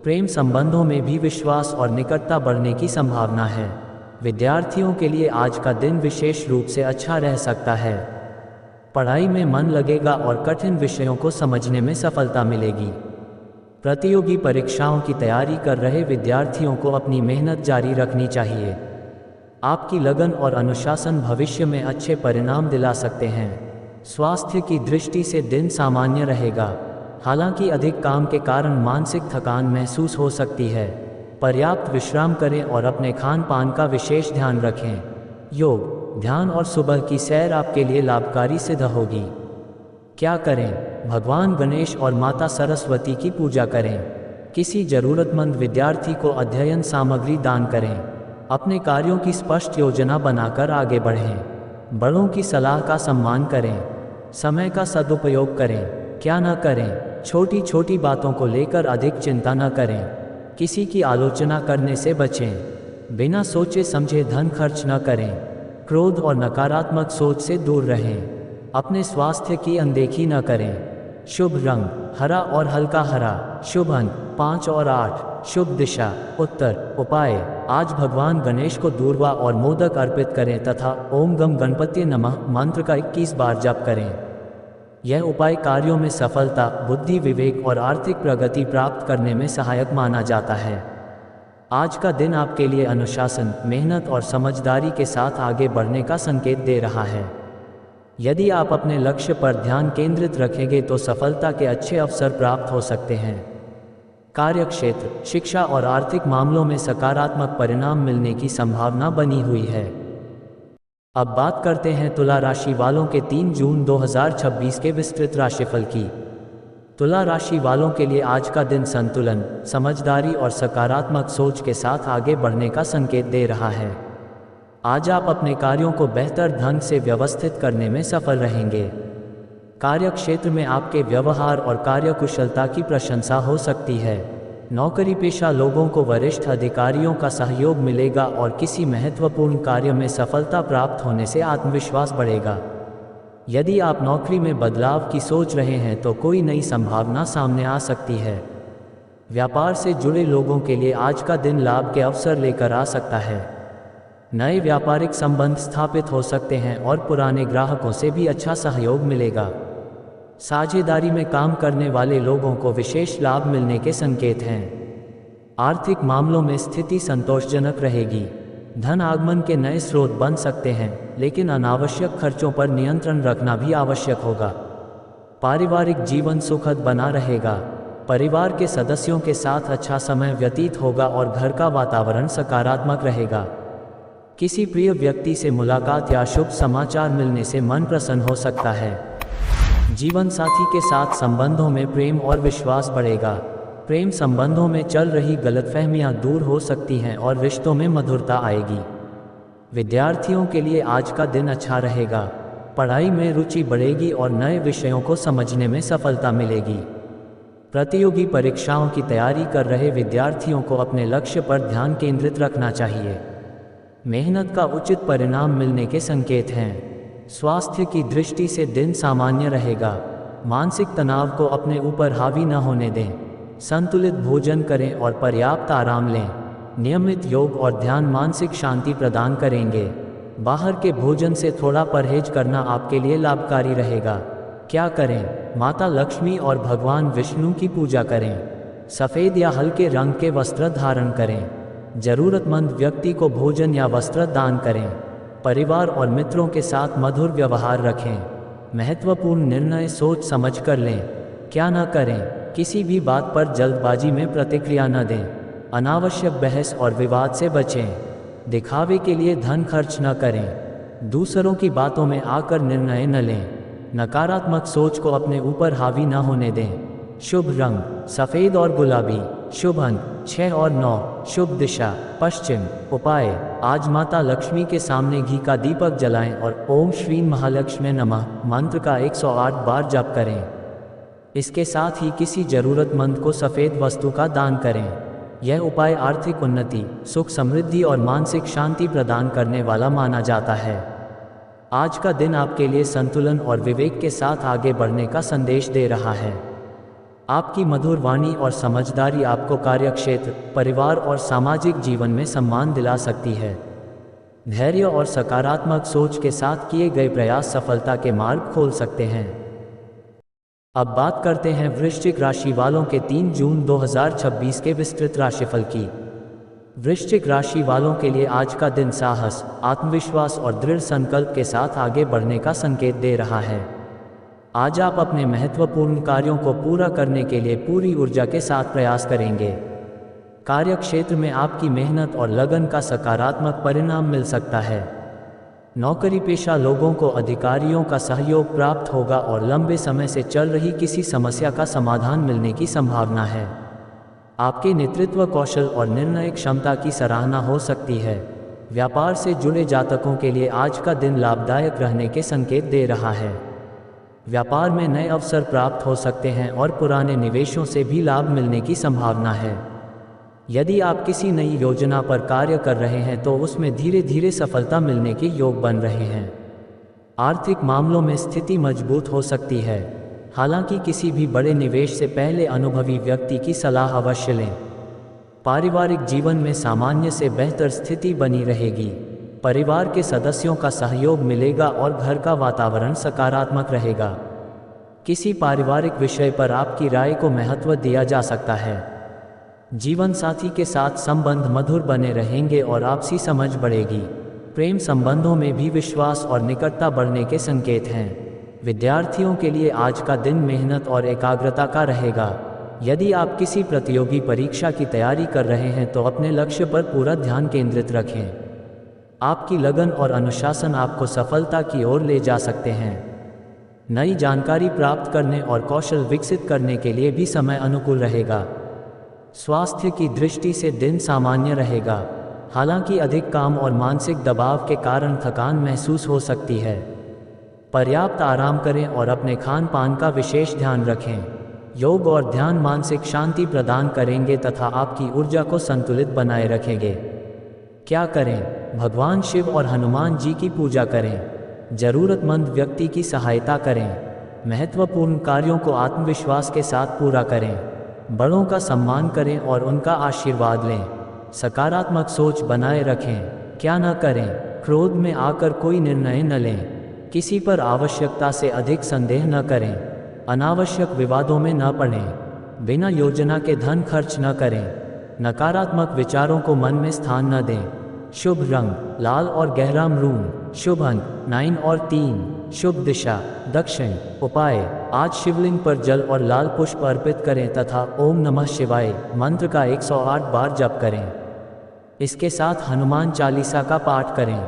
प्रेम संबंधों में भी विश्वास और निकटता बढ़ने की संभावना है। विद्यार्थियों के लिए आज का दिन विशेष रूप से अच्छा रह सकता है। पढ़ाई में मन लगेगा और कठिन विषयों को समझने में सफलता मिलेगी। प्रतियोगी परीक्षाओं की तैयारी कर रहे विद्यार्थियों को अपनी मेहनत जारी रखनी चाहिए। आपकी लगन और अनुशासन भविष्य में अच्छे परिणाम दिला सकते हैं। स्वास्थ्य की दृष्टि से दिन सामान्य रहेगा, हालांकि अधिक काम के कारण मानसिक थकान महसूस हो सकती है। पर्याप्त विश्राम करें और अपने खान पान का विशेष ध्यान रखें। योग, ध्यान और सुबह की सैर आपके लिए लाभकारी सिद्ध होगी। क्या करें? भगवान गणेश और माता सरस्वती की पूजा करें। किसी जरूरतमंद विद्यार्थी को अध्ययन सामग्री दान करें। अपने कार्यों की स्पष्ट योजना बनाकर आगे बढ़ें। बड़ों की सलाह का सम्मान करें। समय का सदुपयोग करें। क्या न करें? छोटी छोटी बातों को लेकर अधिक चिंता न करें। किसी की आलोचना करने से बचें। बिना सोचे समझे धन खर्च न करें। क्रोध और नकारात्मक सोच से दूर रहें। अपने स्वास्थ्य की अनदेखी न करें। शुभ रंग हरा और हल्का हरा। शुभ अंक 5 और 8। शुभ दिशा उत्तर। उपाय, आज भगवान गणेश को दूर्वा और मोदक अर्पित करें तथा ओम गम गणपति नमः मंत्र का 21 बार जप करें। यह उपाय कार्यों में सफलता, बुद्धि, विवेक और आर्थिक प्रगति प्राप्त करने में सहायक माना जाता है। आज का दिन आपके लिए अनुशासन, मेहनत और समझदारी के साथ आगे बढ़ने का संकेत दे रहा है। यदि आप अपने लक्ष्य पर ध्यान केंद्रित रखेंगे तो सफलता के अच्छे अवसर प्राप्त हो सकते हैं। कार्यक्षेत्र, शिक्षा और आर्थिक मामलों में सकारात्मक परिणाम मिलने की संभावना बनी हुई है। अब बात करते हैं तुला राशि वालों के 3 जून 2026 के विस्तृत राशिफल की। तुला राशि वालों के लिए आज का दिन संतुलन, समझदारी और सकारात्मक सोच के साथ आगे बढ़ने का संकेत दे रहा है। आज आप अपने कार्यों को बेहतर ढंग से व्यवस्थित करने में सफल रहेंगे। कार्यक्षेत्र में आपके व्यवहार और कार्यकुशलता की प्रशंसा हो सकती है। नौकरी पेशा लोगों को वरिष्ठ अधिकारियों का सहयोग मिलेगा और किसी महत्वपूर्ण कार्य में सफलता प्राप्त होने से आत्मविश्वास बढ़ेगा। यदि आप नौकरी में बदलाव की सोच रहे हैं तो कोई नई संभावना सामने आ सकती है। व्यापार से जुड़े लोगों के लिए आज का दिन लाभ के अवसर लेकर आ सकता है। नए व्यापारिक संबंध स्थापित हो सकते हैं और पुराने ग्राहकों से भी अच्छा सहयोग मिलेगा। साझेदारी में काम करने वाले लोगों को विशेष लाभ मिलने के संकेत हैं। आर्थिक मामलों में स्थिति संतोषजनक रहेगी। धन आगमन के नए स्रोत बन सकते हैं, लेकिन अनावश्यक खर्चों पर नियंत्रण रखना भी आवश्यक होगा। पारिवारिक जीवन सुखद बना रहेगा। परिवार के सदस्यों के साथ अच्छा समय व्यतीत होगा और घर का वातावरण सकारात्मक रहेगा। किसी प्रिय व्यक्ति से मुलाकात या शुभ समाचार मिलने से मन प्रसन्न हो सकता है। जीवन साथी के साथ संबंधों में प्रेम और विश्वास बढ़ेगा। प्रेम संबंधों में चल रही गलतफहमियां दूर हो सकती हैं और रिश्तों में मधुरता आएगी। विद्यार्थियों के लिए आज का दिन अच्छा रहेगा। पढ़ाई में रुचि बढ़ेगी और नए विषयों को समझने में सफलता मिलेगी। प्रतियोगी परीक्षाओं की तैयारी कर रहे विद्यार्थियों को अपने लक्ष्य पर ध्यान केंद्रित रखना चाहिए। मेहनत का उचित परिणाम मिलने के संकेत हैं। स्वास्थ्य की दृष्टि से दिन सामान्य रहेगा। मानसिक तनाव को अपने ऊपर हावी न होने दें। संतुलित भोजन करें और पर्याप्त आराम लें। नियमित योग और ध्यान मानसिक शांति प्रदान करेंगे। बाहर के भोजन से थोड़ा परहेज करना आपके लिए लाभकारी रहेगा। क्या करें? माता लक्ष्मी और भगवान विष्णु की पूजा करें। सफ़ेद या हल्के रंग के वस्त्र धारण करें। जरूरतमंद व्यक्ति को भोजन या वस्त्र दान करें। परिवार और मित्रों के साथ मधुर व्यवहार रखें। महत्वपूर्ण निर्णय सोच समझ कर लें। क्या न करें? किसी भी बात पर जल्दबाजी में प्रतिक्रिया न दें। अनावश्यक बहस और विवाद से बचें। दिखावे के लिए धन खर्च न करें। दूसरों की बातों में आकर निर्णय न लें। नकारात्मक सोच को अपने ऊपर हावी न होने दें। शुभ रंग सफ़ेद और गुलाबी। शुभ अंक 6 और 9। शुभ दिशा पश्चिम। उपाय, आज माता लक्ष्मी के सामने घी का दीपक जलाएं और ओम श्री महालक्ष्मी नमः मंत्र का 108 बार जप करें। इसके साथ ही किसी जरूरतमंद को सफ़ेद वस्तु का दान करें। यह उपाय आर्थिक उन्नति, सुख समृद्धि और मानसिक शांति प्रदान करने वाला माना जाता है। आज का दिन आपके लिए संतुलन और विवेक के साथ आगे बढ़ने का संदेश दे रहा है। आपकी मधुर वाणी और समझदारी आपको कार्यक्षेत्र, परिवार और सामाजिक जीवन में सम्मान दिला सकती है। धैर्य और सकारात्मक सोच के साथ किए गए प्रयास सफलता के मार्ग खोल सकते हैं। अब बात करते हैं वृश्चिक राशि वालों के 3 जून 2026 के विस्तृत राशिफल की। वृश्चिक राशि वालों के लिए आज का दिन साहस, आत्मविश्वास और दृढ़ संकल्प के साथ आगे बढ़ने का संकेत दे रहा है। आज आप अपने महत्वपूर्ण कार्यों को पूरा करने के लिए पूरी ऊर्जा के साथ प्रयास करेंगे। कार्यक्षेत्र में आपकी मेहनत और लगन का सकारात्मक परिणाम मिल सकता है। नौकरी पेशा लोगों को अधिकारियों का सहयोग प्राप्त होगा और लंबे समय से चल रही किसी समस्या का समाधान मिलने की संभावना है। आपके नेतृत्व कौशल और निर्णय क्षमता की सराहना हो सकती है। व्यापार से जुड़े जातकों के लिए आज का दिन लाभदायक रहने के संकेत दे रहा है। व्यापार में नए अवसर प्राप्त हो सकते हैं और पुराने निवेशों से भी लाभ मिलने की संभावना है। यदि आप किसी नई योजना पर कार्य कर रहे हैं तो उसमें धीरे धीरे सफलता मिलने के योग बन रहे हैं। आर्थिक मामलों में स्थिति मजबूत हो सकती है। हालांकि किसी भी बड़े निवेश से पहले अनुभवी व्यक्ति की सलाह अवश्य लें। पारिवारिक जीवन में सामान्य से बेहतर स्थिति बनी रहेगी। परिवार के सदस्यों का सहयोग मिलेगा और घर का वातावरण सकारात्मक रहेगा। किसी पारिवारिक विषय पर आपकी राय को महत्व दिया जा सकता है। जीवन साथी के साथ संबंध मधुर बने रहेंगे और आपसी समझ बढ़ेगी। प्रेम संबंधों में भी विश्वास और निकटता बढ़ने के संकेत हैं। विद्यार्थियों के लिए आज का दिन मेहनत और एकाग्रता का रहेगा। यदि आप किसी प्रतियोगी परीक्षा की तैयारी कर रहे हैं तो अपने लक्ष्य पर पूरा ध्यान केंद्रित रखें। आपकी लगन और अनुशासन आपको सफलता की ओर ले जा सकते हैं। नई जानकारी प्राप्त करने और कौशल विकसित करने के लिए भी समय अनुकूल रहेगा। स्वास्थ्य की दृष्टि से दिन सामान्य रहेगा। हालांकि अधिक काम और मानसिक दबाव के कारण थकान महसूस हो सकती है। पर्याप्त आराम करें और अपने खान पान का विशेष ध्यान रखें। योग और ध्यान मानसिक शांति प्रदान करेंगे तथा आपकी ऊर्जा को संतुलित बनाए रखेंगे। क्या करें? भगवान शिव और हनुमान जी की पूजा करें। जरूरतमंद व्यक्ति की सहायता करें। महत्वपूर्ण कार्यों को आत्मविश्वास के साथ पूरा करें। बड़ों का सम्मान करें और उनका आशीर्वाद लें। सकारात्मक सोच बनाए रखें। क्या न करें? क्रोध में आकर कोई निर्णय न लें। किसी पर आवश्यकता से अधिक संदेह न करें। अनावश्यक विवादों में न पड़ें। बिना योजना के धन खर्च न करें। नकारात्मक विचारों को मन में स्थान न दें। शुभ रंग लाल और गहरा मरून। शुभ अंक 9 और 3। शुभ दिशा दक्षिण। उपाय आज शिवलिंग पर जल और लाल पुष्प अर्पित करें तथा ओम नमः शिवाय मंत्र का 108 बार जप करें। इसके साथ हनुमान चालीसा का पाठ करें।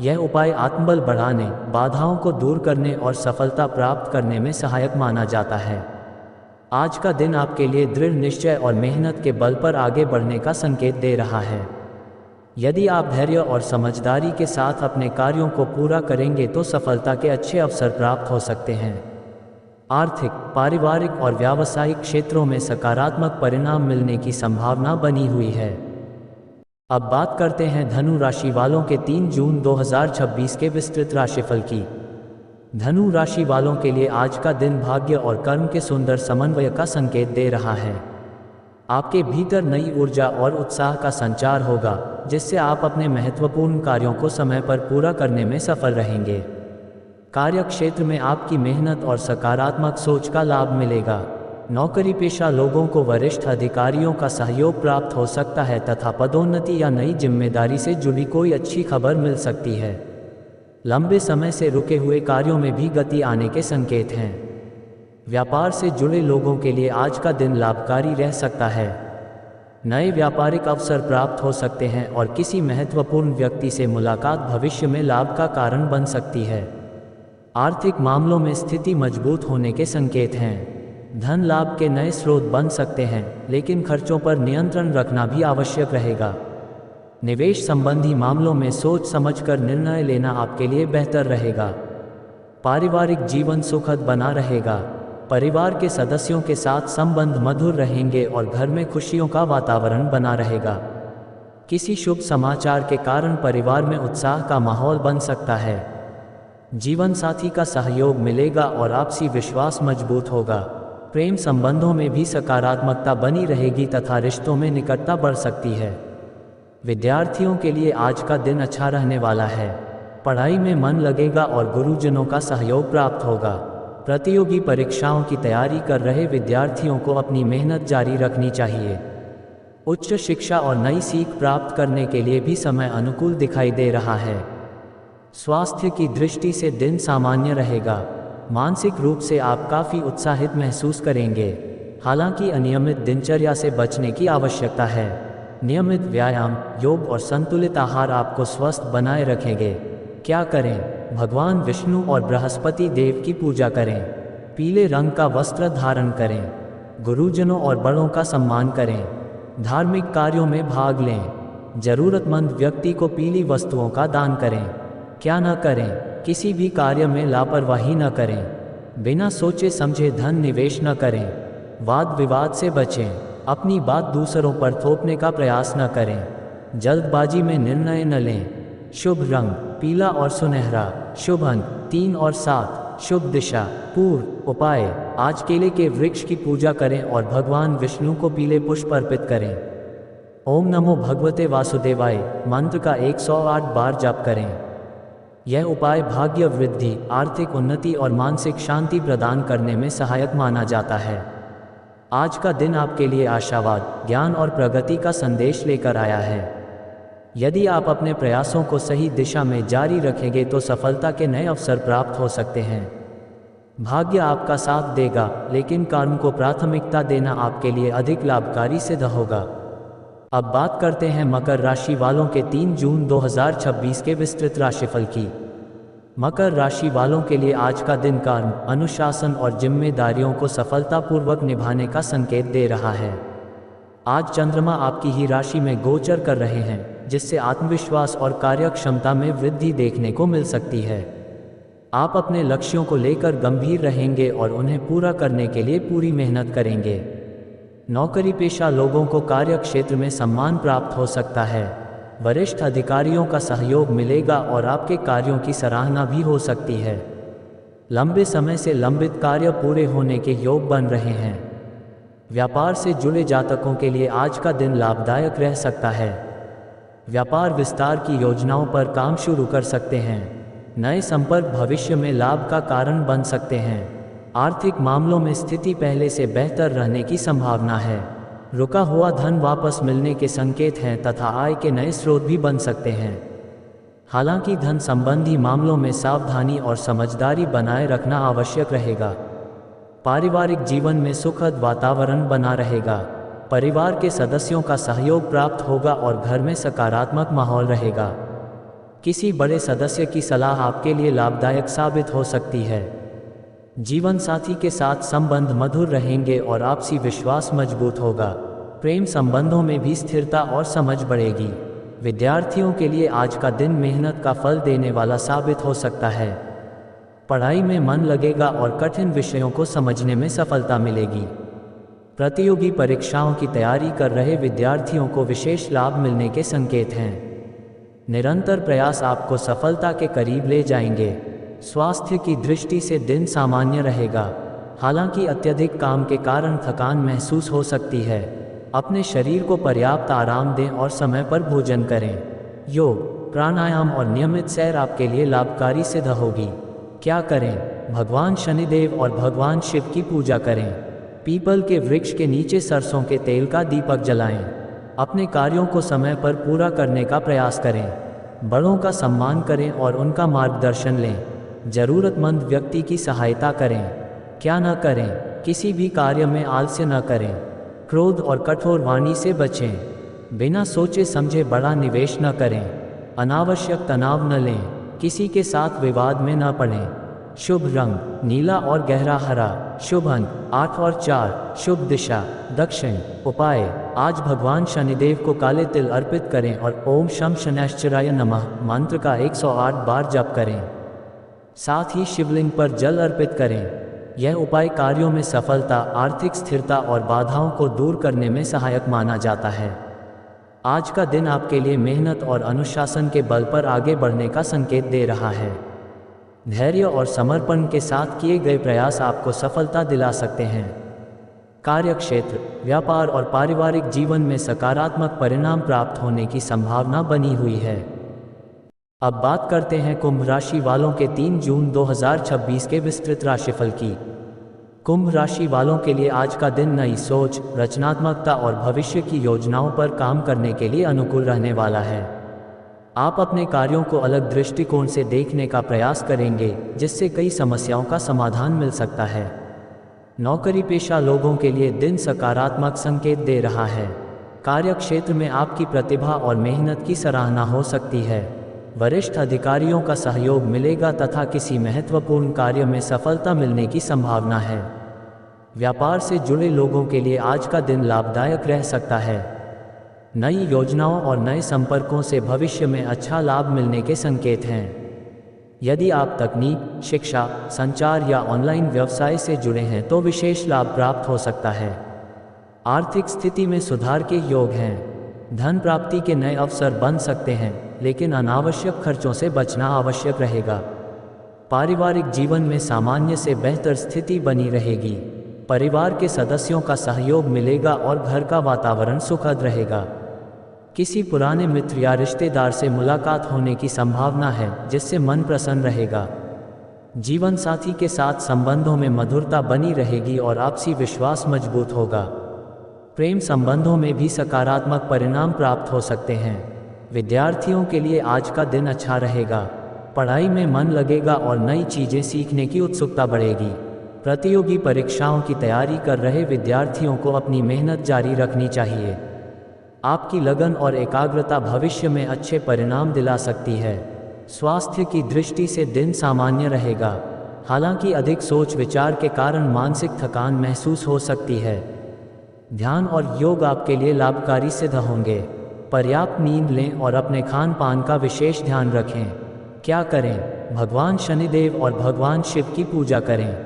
यह उपाय आत्मबल बढ़ाने, बाधाओं को दूर करने और सफलता प्राप्त करने में सहायक माना जाता है। आज का दिन आपके लिए दृढ़ निश्चय और मेहनत के बल पर आगे बढ़ने का संकेत दे रहा है। यदि आप धैर्य और समझदारी के साथ अपने कार्यों को पूरा करेंगे तो सफलता के अच्छे अवसर प्राप्त हो सकते हैं। आर्थिक, पारिवारिक और व्यावसायिक क्षेत्रों में सकारात्मक परिणाम मिलने की संभावना बनी हुई है। अब बात करते हैं धनु राशि वालों के 3 जून 2026 के विस्तृत राशिफल की। धनु राशि वालों के लिए आज का दिन भाग्य और कर्म के सुंदर समन्वय का संकेत दे रहा है। आपके भीतर नई ऊर्जा और उत्साह का संचार होगा, जिससे आप अपने महत्वपूर्ण कार्यों को समय पर पूरा करने में सफल रहेंगे। कार्यक्षेत्र में आपकी मेहनत और सकारात्मक सोच का लाभ मिलेगा। नौकरी पेशा लोगों को वरिष्ठ अधिकारियों का सहयोग प्राप्त हो सकता है तथा पदोन्नति या नई जिम्मेदारी से जुड़ी कोई अच्छी खबर मिल सकती है। लंबे समय से रुके हुए कार्यों में भी गति आने के संकेत हैं। व्यापार से जुड़े लोगों के लिए आज का दिन लाभकारी रह सकता है। नए व्यापारिक अवसर प्राप्त हो सकते हैं और किसी महत्वपूर्ण व्यक्ति से मुलाकात भविष्य में लाभ का कारण बन सकती है। आर्थिक मामलों में स्थिति मजबूत होने के संकेत हैं। धन लाभ के नए स्रोत बन सकते हैं, लेकिन खर्चों पर नियंत्रण रखना भी आवश्यक रहेगा। निवेश संबंधी मामलों में सोच समझकर निर्णय लेना आपके लिए बेहतर रहेगा। पारिवारिक जीवन सुखद बना रहेगा। परिवार के सदस्यों के साथ संबंध मधुर रहेंगे और घर में खुशियों का वातावरण बना रहेगा। किसी शुभ समाचार के कारण परिवार में उत्साह का माहौल बन सकता है। जीवन साथी का सहयोग मिलेगा और आपसी विश्वास मजबूत होगा। प्रेम संबंधों में भी सकारात्मकता बनी रहेगी तथा रिश्तों में निकटता बढ़ सकती है। विद्यार्थियों के लिए आज का दिन अच्छा रहने वाला है। पढ़ाई में मन लगेगा और गुरुजनों का सहयोग प्राप्त होगा। प्रतियोगी परीक्षाओं की तैयारी कर रहे विद्यार्थियों को अपनी मेहनत जारी रखनी चाहिए। उच्च शिक्षा और नई सीख प्राप्त करने के लिए भी समय अनुकूल दिखाई दे रहा है। स्वास्थ्य की दृष्टि से दिन सामान्य रहेगा। मानसिक रूप से आप काफ़ी उत्साहित महसूस करेंगे। हालांकि अनियमित दिनचर्या से बचने की आवश्यकता है। नियमित व्यायाम, योग और संतुलित आहार आपको स्वस्थ बनाए रखेंगे। क्या करें? भगवान विष्णु और बृहस्पति देव की पूजा करें। पीले रंग का वस्त्र धारण करें। गुरुजनों और बड़ों का सम्मान करें। धार्मिक कार्यों में भाग लें। जरूरतमंद व्यक्ति को पीली वस्तुओं का दान करें। क्या न करें? किसी भी कार्य में लापरवाही न करें। बिना सोचे समझे धन निवेश न करें। वाद विवाद से बचें। अपनी बात दूसरों पर थोपने का प्रयास न करें। जल्दबाजी में निर्णय न लें। शुभ रंग पीला और सुनहरा। शुभ अंक 3 और 7। शुभ दिशा पूर्व। उपाय: आज केले के वृक्ष की पूजा करें और भगवान विष्णु को पीले पुष्प अर्पित करें। ओम नमो भगवते वासुदेवाय मंत्र का 108 बार जप करें। यह उपाय भाग्य वृद्धि, आर्थिक उन्नति और मानसिक शांति प्रदान करने में सहायक माना जाता है। आज का दिन आपके लिए आशावाद, ज्ञान और प्रगति का संदेश लेकर आया है। यदि आप अपने प्रयासों को सही दिशा में जारी रखेंगे तो सफलता के नए अवसर प्राप्त हो सकते हैं। भाग्य आपका साथ देगा, लेकिन कर्म को प्राथमिकता देना आपके लिए अधिक लाभकारी सिद्ध होगा। अब बात करते हैं मकर राशि वालों के 3 जून 2026 के विस्तृत राशिफल की। मकर राशि वालों के लिए आज का दिन कर्म, अनुशासन और जिम्मेदारियों को सफलतापूर्वक निभाने का संकेत दे रहा है। आज चंद्रमा आपकी ही राशि में गोचर कर रहे हैं, जिससे आत्मविश्वास और कार्यक्षमता में वृद्धि देखने को मिल सकती है। आप अपने लक्ष्यों को लेकर गंभीर रहेंगे और उन्हें पूरा करने के लिए पूरी मेहनत करेंगे। नौकरी पेशा लोगों को कार्य क्षेत्र में सम्मान प्राप्त हो सकता है। वरिष्ठ अधिकारियों का सहयोग मिलेगा और आपके कार्यों की सराहना भी हो सकती है। लंबे समय से लंबित कार्य पूरे होने के योग बन रहे हैं। व्यापार से जुड़े जातकों के लिए आज का दिन लाभदायक रह सकता है। व्यापार विस्तार की योजनाओं पर काम शुरू कर सकते हैं। नए संपर्क भविष्य में लाभ का कारण बन सकते हैं। आर्थिक मामलों में स्थिति पहले से बेहतर रहने की संभावना है। रुका हुआ धन वापस मिलने के संकेत हैं तथा आय के नए स्रोत भी बन सकते हैं। हालांकि धन संबंधी मामलों में सावधानी और समझदारी बनाए रखना आवश्यक रहेगा। पारिवारिक जीवन में सुखद वातावरण बना रहेगा। परिवार के सदस्यों का सहयोग प्राप्त होगा और घर में सकारात्मक माहौल रहेगा। किसी बड़े सदस्य की सलाह आपके लिए लाभदायक साबित हो सकती है। जीवन साथी के साथ संबंध मधुर रहेंगे और आपसी विश्वास मजबूत होगा। प्रेम संबंधों में भी स्थिरता और समझ बढ़ेगी। विद्यार्थियों के लिए आज का दिन मेहनत का फल देने वाला साबित हो सकता है। पढ़ाई में मन लगेगा और कठिन विषयों को समझने में सफलता मिलेगी। प्रतियोगी परीक्षाओं की तैयारी कर रहे विद्यार्थियों को विशेष लाभ मिलने के संकेत हैं। निरंतर प्रयास आपको सफलता के करीब ले जाएंगे। स्वास्थ्य की दृष्टि से दिन सामान्य रहेगा। हालांकि अत्यधिक काम के कारण थकान महसूस हो सकती है। अपने शरीर को पर्याप्त आराम दें और समय पर भोजन करें। योग, प्राणायाम और नियमित सैर आपके लिए लाभकारी सिद्ध होगी। क्या करें? भगवान शनिदेव और भगवान शिव की पूजा करें। पीपल के वृक्ष के नीचे सरसों के तेल का दीपक जलाएं। अपने कार्यों को समय पर पूरा करने का प्रयास करें। बड़ों का सम्मान करें और उनका मार्गदर्शन लें। जरूरतमंद व्यक्ति की सहायता करें। क्या न करें? किसी भी कार्य में आलस्य न करें। क्रोध और कठोर वाणी से बचें। बिना सोचे समझे बड़ा निवेश न करें। अनावश्यक तनाव न लें। किसी के साथ विवाद में न पड़ें। शुभ रंग नीला और गहरा हरा। शुभ अंक 8 और 4। शुभ दिशा दक्षिण। उपाय: आज भगवान शनिदेव को काले तिल अर्पित करें और ओम शम शनैश्चराय नमः मंत्र का 108 बार जप करें। साथ ही शिवलिंग पर जल अर्पित करें। यह उपाय कार्यों में सफलता, आर्थिक स्थिरता और बाधाओं को दूर करने में सहायक माना जाता है। आज का दिन आपके लिए मेहनत और अनुशासन के बल पर आगे बढ़ने का संकेत दे रहा है। धैर्य और समर्पण के साथ किए गए प्रयास आपको सफलता दिला सकते हैं। कार्यक्षेत्र, व्यापार और पारिवारिक जीवन में सकारात्मक परिणाम प्राप्त होने की संभावना बनी हुई है। अब बात करते हैं कुंभ राशि वालों के 3 जून 2026 के विस्तृत राशिफल की। कुंभ राशि वालों के लिए आज का दिन नई सोच, रचनात्मकता और भविष्य की योजनाओं पर काम करने के लिए अनुकूल रहने वाला है। आप अपने कार्यों को अलग दृष्टिकोण से देखने का प्रयास करेंगे, जिससे कई समस्याओं का समाधान मिल सकता है। नौकरी पेशा लोगों के लिए दिन सकारात्मक संकेत दे रहा है। कार्यक्षेत्र में आपकी प्रतिभा और मेहनत की सराहना हो सकती है। वरिष्ठ अधिकारियों का सहयोग मिलेगा तथा किसी महत्वपूर्ण कार्य में सफलता मिलने की संभावना है। व्यापार से जुड़े लोगों के लिए आज का दिन लाभदायक रह सकता है। नई योजनाओं और नए संपर्कों से भविष्य में अच्छा लाभ मिलने के संकेत हैं। यदि आप तकनीक, शिक्षा, संचार या ऑनलाइन व्यवसाय से जुड़े हैं तो विशेष लाभ प्राप्त हो सकता है। आर्थिक स्थिति में सुधार के योग हैं। धन प्राप्ति के नए अवसर बन सकते हैं, लेकिन अनावश्यक खर्चों से बचना आवश्यक रहेगा। पारिवारिक जीवन में सामान्य से बेहतर स्थिति बनी रहेगी। परिवार के सदस्यों का सहयोग मिलेगा और घर का वातावरण सुखद रहेगा। किसी पुराने मित्र या रिश्तेदार से मुलाकात होने की संभावना है, जिससे मन प्रसन्न रहेगा। जीवन साथी के साथ संबंधों में मधुरता बनी रहेगी और आपसी विश्वास मजबूत होगा। प्रेम संबंधों में भी सकारात्मक परिणाम प्राप्त हो सकते हैं। विद्यार्थियों के लिए आज का दिन अच्छा रहेगा। पढ़ाई में मन लगेगा और नई चीज़ें सीखने की उत्सुकता बढ़ेगी। प्रतियोगी परीक्षाओं की तैयारी कर रहे विद्यार्थियों को अपनी मेहनत जारी रखनी चाहिए। आपकी लगन और एकाग्रता भविष्य में अच्छे परिणाम दिला सकती है। स्वास्थ्य की दृष्टि से दिन सामान्य रहेगा, हालांकि अधिक सोच विचार के कारण मानसिक थकान महसूस हो सकती है। ध्यान और योग आपके लिए लाभकारी सिद्ध होंगे। पर्याप्त नींद लें और अपने खान पान का विशेष ध्यान रखें। क्या करें? भगवान शनिदेव और भगवान शिव की पूजा करें।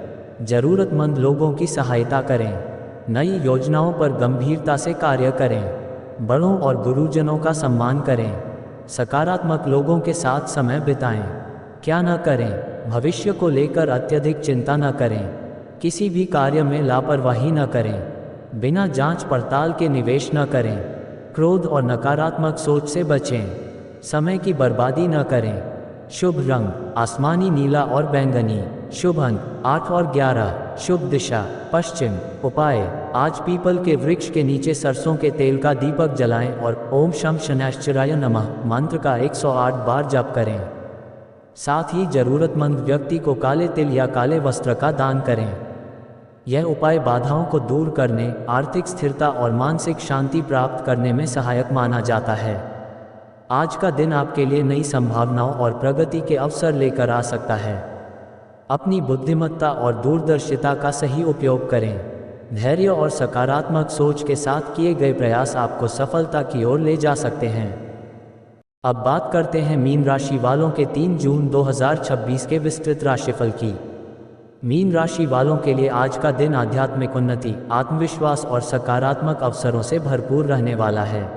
जरूरतमंद लोगों की सहायता करें। नई योजनाओं पर गंभीरता से कार्य करें। बड़ों और गुरुजनों का सम्मान करें। सकारात्मक लोगों के साथ समय बिताएं। क्या न करें? भविष्य को लेकर अत्यधिक चिंता न करें। किसी भी कार्य में लापरवाही न करें। बिना जांच पड़ताल के निवेश न करें। क्रोध और नकारात्मक सोच से बचें। समय की बर्बादी न करें। शुभ रंग आसमानी नीला और बैंगनी। शुभ अंक 8 और 11। शुभ दिशा पश्चिम। उपाय आज पीपल के वृक्ष के नीचे सरसों के तेल का दीपक जलाएं और ओम शम शनैश्चराय नमः मंत्र का 108 बार जप करें। साथ ही जरूरतमंद व्यक्ति को काले तिल या काले वस्त्र का दान करें। यह उपाय बाधाओं को दूर करने, आर्थिक स्थिरता और मानसिक शांति प्राप्त करने में सहायक माना जाता है। आज का दिन आपके लिए नई संभावनाओं और प्रगति के अवसर लेकर आ सकता है। अपनी बुद्धिमत्ता और दूरदर्शिता का सही उपयोग करें। धैर्य और सकारात्मक सोच के साथ किए गए प्रयास आपको सफलता की ओर ले जा सकते हैं। अब बात करते हैं मीन राशि वालों के 3 जून 2026 के विस्तृत राशिफल की। मीन राशि वालों के लिए आज का दिन आध्यात्मिक उन्नति, आत्मविश्वास और सकारात्मक अवसरों से भरपूर रहने वाला है।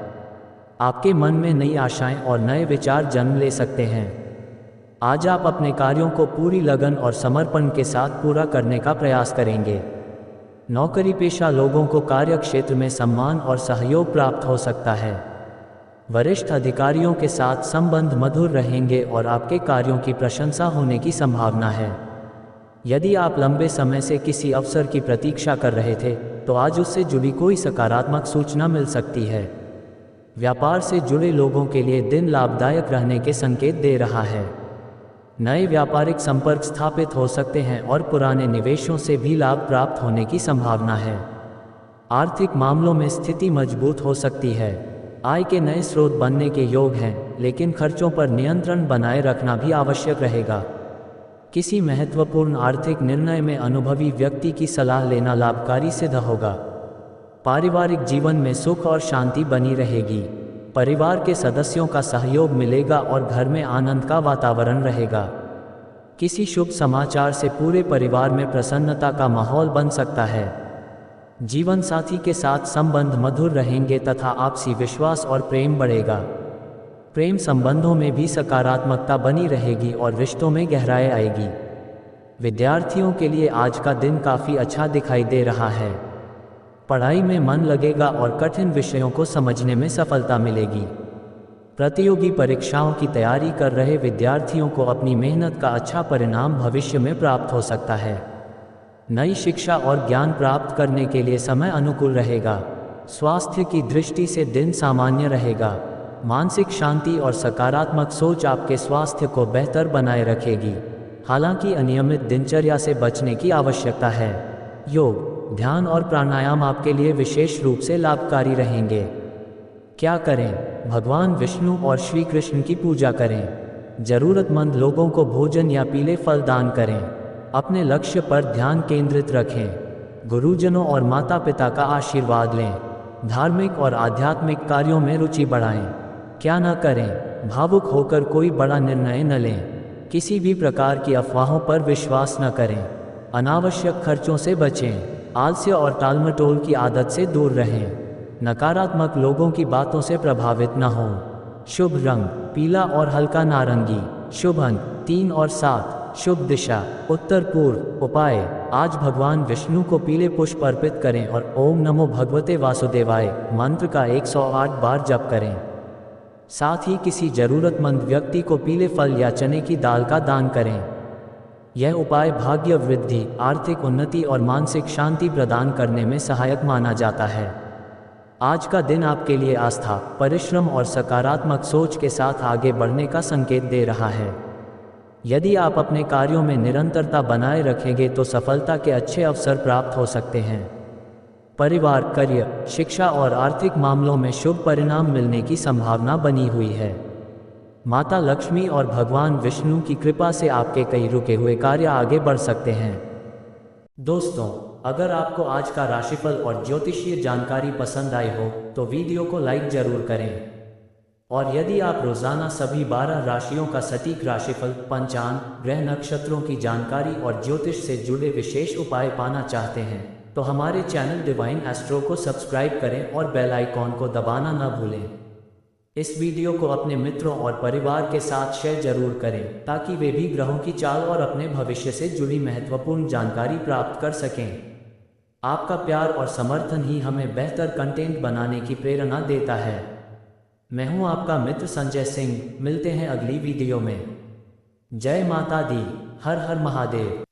आपके मन में नई आशाएं और नए विचार जन्म ले सकते हैं। आज आप अपने कार्यों को पूरी लगन और समर्पण के साथ पूरा करने का प्रयास करेंगे। नौकरी पेशा लोगों को कार्य क्षेत्र में सम्मान और सहयोग प्राप्त हो सकता है। वरिष्ठ अधिकारियों के साथ संबंध मधुर रहेंगे और आपके कार्यों की प्रशंसा होने की संभावना है। यदि आप लंबे समय से किसी अवसर की प्रतीक्षा कर रहे थे, तो आज उससे जुड़ी कोई सकारात्मक सूचना मिल सकती है। व्यापार से जुड़े लोगों के लिए दिन लाभदायक रहने के संकेत दे रहा है। नए व्यापारिक संपर्क स्थापित हो सकते हैं और पुराने निवेशों से भी लाभ प्राप्त होने की संभावना है। आर्थिक मामलों में स्थिति मजबूत हो सकती है। आय के नए स्रोत बनने के योग हैं, लेकिन खर्चों पर नियंत्रण बनाए रखना भी आवश्यक रहेगा। किसी महत्वपूर्ण आर्थिक निर्णय में अनुभवी व्यक्ति की सलाह लेना लाभकारी सिद्ध होगा। पारिवारिक जीवन में सुख और शांति बनी रहेगी। परिवार के सदस्यों का सहयोग मिलेगा और घर में आनंद का वातावरण रहेगा। किसी शुभ समाचार से पूरे परिवार में प्रसन्नता का माहौल बन सकता है। जीवन साथी के साथ संबंध मधुर रहेंगे तथा आपसी विश्वास और प्रेम बढ़ेगा। प्रेम संबंधों में भी सकारात्मकता बनी रहेगी और रिश्तों में गहराई आएगी। विद्यार्थियों के लिए आज का दिन काफ़ी अच्छा दिखाई दे रहा है। पढ़ाई में मन लगेगा और कठिन विषयों को समझने में सफलता मिलेगी। प्रतियोगी परीक्षाओं की तैयारी कर रहे विद्यार्थियों को अपनी मेहनत का अच्छा परिणाम भविष्य में प्राप्त हो सकता है। नई शिक्षा और ज्ञान प्राप्त करने के लिए समय अनुकूल रहेगा। स्वास्थ्य की दृष्टि से दिन सामान्य रहेगा। मानसिक शांति और सकारात्मक सोच आपके स्वास्थ्य को बेहतर बनाए रखेगी। हालांकि अनियमित दिनचर्या से बचने की आवश्यकता है। योग, ध्यान और प्राणायाम आपके लिए विशेष रूप से लाभकारी रहेंगे। क्या करें? भगवान विष्णु और श्री कृष्ण की पूजा करें। जरूरतमंद लोगों को भोजन या पीले फल दान करें। अपने लक्ष्य पर ध्यान केंद्रित रखें। गुरुजनों और माता पिता का आशीर्वाद लें। धार्मिक और आध्यात्मिक कार्यों में रुचि बढ़ाएं। क्या न करें? भावुक होकर कोई बड़ा निर्णय न लें। किसी भी प्रकार की अफवाहों पर विश्वास न करें। अनावश्यक खर्चों से बचें। आलस्य और टालमटोल की आदत से दूर रहें। नकारात्मक लोगों की बातों से प्रभावित न हों। शुभ रंग पीला और हल्का नारंगी। शुभ अंक 3 और 7। शुभ दिशा उत्तर पूर्व। उपाय, आज भगवान विष्णु को पीले पुष्प अर्पित करें और ओम नमो भगवते वासुदेवाय मंत्र का 108 बार जप करें। साथ ही किसी जरूरतमंद व्यक्ति को पीले फल या चने की दाल का दान करें। यह उपाय भाग्य वृद्धि, आर्थिक उन्नति और मानसिक शांति प्रदान करने में सहायक माना जाता है। आज का दिन आपके लिए आस्था, परिश्रम और सकारात्मक सोच के साथ आगे बढ़ने का संकेत दे रहा है। यदि आप अपने कार्यों में निरंतरता बनाए रखेंगे तो सफलता के अच्छे अवसर प्राप्त हो सकते हैं। परिवार, करियर, शिक्षा और आर्थिक मामलों में शुभ परिणाम मिलने की संभावना बनी हुई है। माता लक्ष्मी और भगवान विष्णु की कृपा से आपके कई रुके हुए कार्य आगे बढ़ सकते हैं। दोस्तों, अगर आपको आज का राशिफल और ज्योतिषीय जानकारी पसंद आई हो तो वीडियो को लाइक जरूर करें। और यदि आप रोजाना सभी 12 राशियों का सटीक राशिफल, पंचांग, ग्रह नक्षत्रों की जानकारी और ज्योतिष से जुड़े विशेष उपाय पाना चाहते हैं तो हमारे चैनल डिवाइन एस्ट्रो को सब्सक्राइब करें और बेल आइकॉन को दबाना न भूलें। इस वीडियो को अपने मित्रों और परिवार के साथ शेयर जरूर करें ताकि वे भी ग्रहों की चाल और अपने भविष्य से जुड़ी महत्वपूर्ण जानकारी प्राप्त कर सकें। आपका प्यार और समर्थन ही हमें बेहतर कंटेंट बनाने की प्रेरणा देता है। मैं हूं आपका मित्र संजय सिंह। मिलते हैं अगली वीडियो में। जय माता दी। हर हर महादेव।